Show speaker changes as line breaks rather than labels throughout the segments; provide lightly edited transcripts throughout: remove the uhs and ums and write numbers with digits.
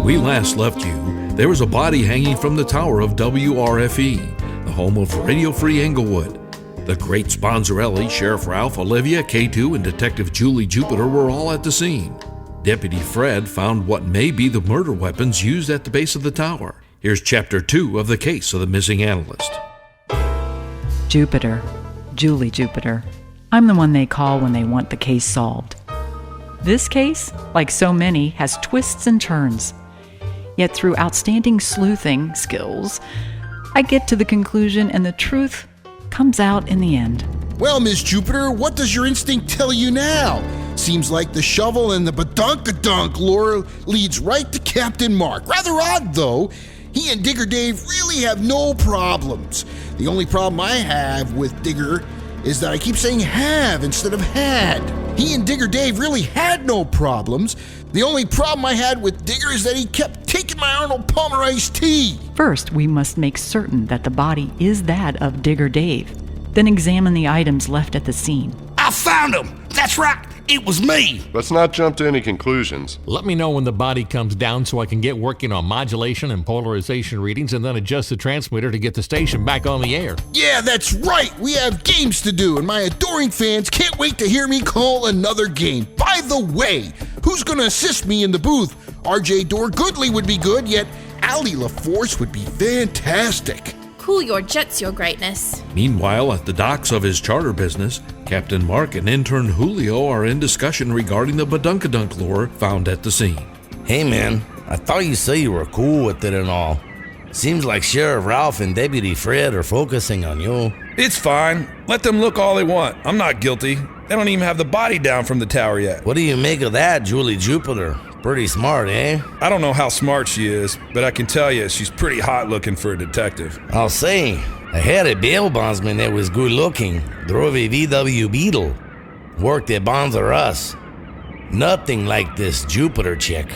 we last left you, there was a body hanging from the tower of WRFE, the home of Radio Free Englewood. The great Sponsorelli, Sheriff Ralph, Olivia, K2, and Detective Julie Jupiter were all at the scene. Deputy Fred found what may be the murder weapons used at the base of the tower. Here's Chapter 2 of the case of the missing analyst.
Jupiter. Julie Jupiter. I'm the one they call when they want the case solved. This case, like so many, has twists and turns. Yet through outstanding sleuthing skills, I get to the conclusion and the truth comes out in the end.
Well, Miss Jupiter, what does your instinct tell you now? Seems like the shovel and the badunkadunk lure leads right to Captain Mark. Rather odd, though. He and Digger Dave really have no problems. The only problem I have with Digger is that I keep saying have instead of had. He and Digger Dave really had no problems. The only problem I had with Digger is that he kept taking my Arnold Palmer iced tea.
First, we must make certain that the body is that of Digger Dave. Then examine the items left at the scene.
I found him! That's right! It was me!
Let's not jump to any conclusions.
Let me know when the body comes down so I can get working on modulation and polarization readings and then adjust the transmitter to get the station back on the air.
Yeah, that's right! We have games to do, and my adoring fans can't wait to hear me call another game. By the way, who's gonna assist me in the booth? RJ Dorgoodley would be good, yet Ali LaForce would be fantastic.
Cool your jets, your greatness.
Meanwhile, at the docks of his charter business, Captain Mark and intern Julio are in discussion regarding the badunkadunk lure found at the scene.
Hey man, I thought you said you were cool with it and all. Seems like Sheriff Ralph and Deputy Fred are focusing on you.
It's fine. Let them look all they want. I'm not guilty. They don't even have the body down from the tower yet.
What do you make of that, Julie Jupiter? Pretty smart, eh?
I don't know how smart she is, but I can tell you she's pretty hot looking for a detective.
I'll say, I had a bail bondsman that was good looking, drove a VW Beetle, worked at Bonds R Us. Nothing like this Jupiter chick.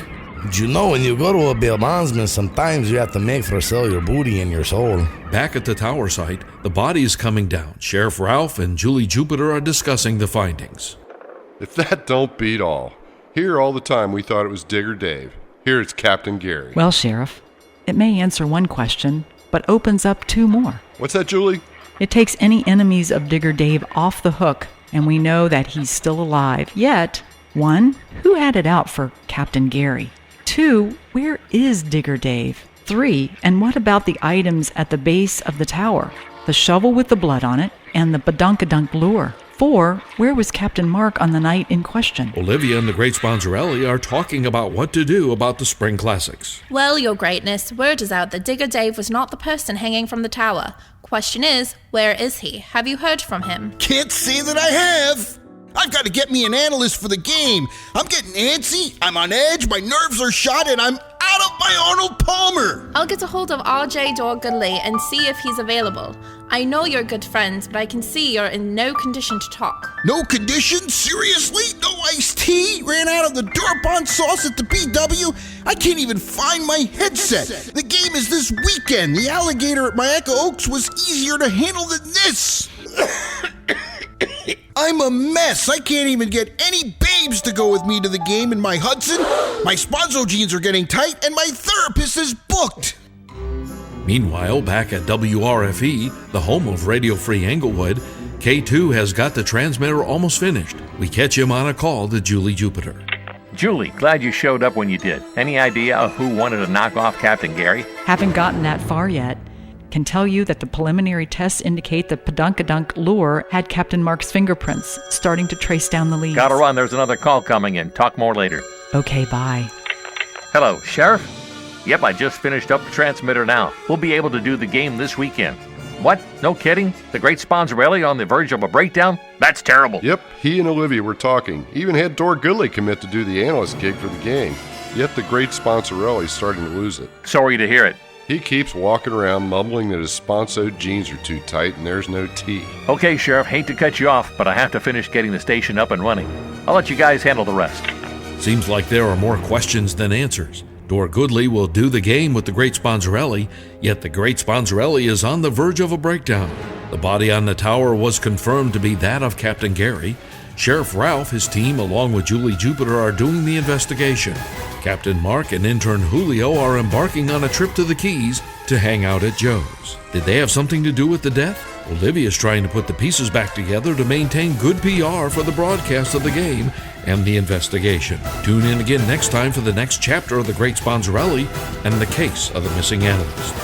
But you know, when you go to a bail bondsman, sometimes you have to make for sell your booty and your soul.
Back at the tower site, the body is coming down. Sheriff Ralph and Julie Jupiter are discussing the findings.
If that don't beat all. Here all the time we thought it was Digger Dave. Here it's Captain Gary.
Well, Sheriff, it may answer one question, but opens up two more.
What's that, Julie?
It takes any enemies of Digger Dave off the hook, and we know that he's still alive. Yet, 1, who had it out for Captain Gary? 2, where is Digger Dave? 3, and what about the items at the base of the tower? The shovel with the blood on it, and the badunkadunk lure. 4, where was Captain Mark on the night in question?
Olivia and the great Sponsorelli are talking about what to do about the Spring Classics.
Well, your greatness, word is out that Digger Dave was not the person hanging from the tower. Question is, where is he? Have you heard from him?
Can't say that I have. I've got to get me an analyst for the game. I'm getting antsy, I'm on edge, my nerves are shot, and I'm out of my Arnold Palmer.
I'll get a hold of RJ Dorgoodley and see if he's available. I know you're good friends, but I can see you're in no condition to talk.
No condition? Seriously? No iced tea? Ran out of the Durapon sauce at the BW? I can't even find my headset. The game is this weekend. The alligator at Mayaca Oaks was easier to handle than this. I'm a mess. I can't even get any babes to go with me to the game in my Hudson. My sponso jeans are getting tight, and my therapist is booked.
Meanwhile, back at WRFE, the home of Radio Free Englewood, K2 has got the transmitter almost finished. We catch him on a call to Julie Jupiter.
Julie, glad you showed up when you did. Any idea of who wanted to knock off Captain Gary?
Haven't gotten that far yet. Can tell you that the preliminary tests indicate the badunkadunk lure had Captain Mark's fingerprints, starting to trace down the leads.
Gotta run, there's another call coming in. Talk more later.
Okay, bye.
Hello, Sheriff? Yep, I just finished up the transmitter now. We'll be able to do the game this weekend. What? No kidding? The great Sponsorelli on the verge of a breakdown? That's terrible.
Yep, he and Olivia were talking. Even had Dorgoodley commit to do the analyst gig for the game. Yet the great Sponsorelli's starting to lose it.
Sorry to hear it.
He keeps walking around mumbling that his sponsoed jeans are too tight and there's no tea.
Okay, Sheriff, hate to cut you off, but I have to finish getting the station up and running. I'll let you guys handle the rest.
Seems like there are more questions than answers. Dorgoodley will do the game with the great Sponsorelli, yet the great Sponsorelli is on the verge of a breakdown. The body on the tower was confirmed to be that of Captain Gary. Sheriff Ralph, his team, along with Julie Jupiter, are doing the investigation. Captain Mark and intern Julio are embarking on a trip to the Keys to hang out at Joe's. Did they have something to do with the death? Olivia's trying to put the pieces back together to maintain good PR for the broadcast of the game and the investigation. Tune in again next time for the next chapter of The Great Sponsorelli and the case of the missing analyst.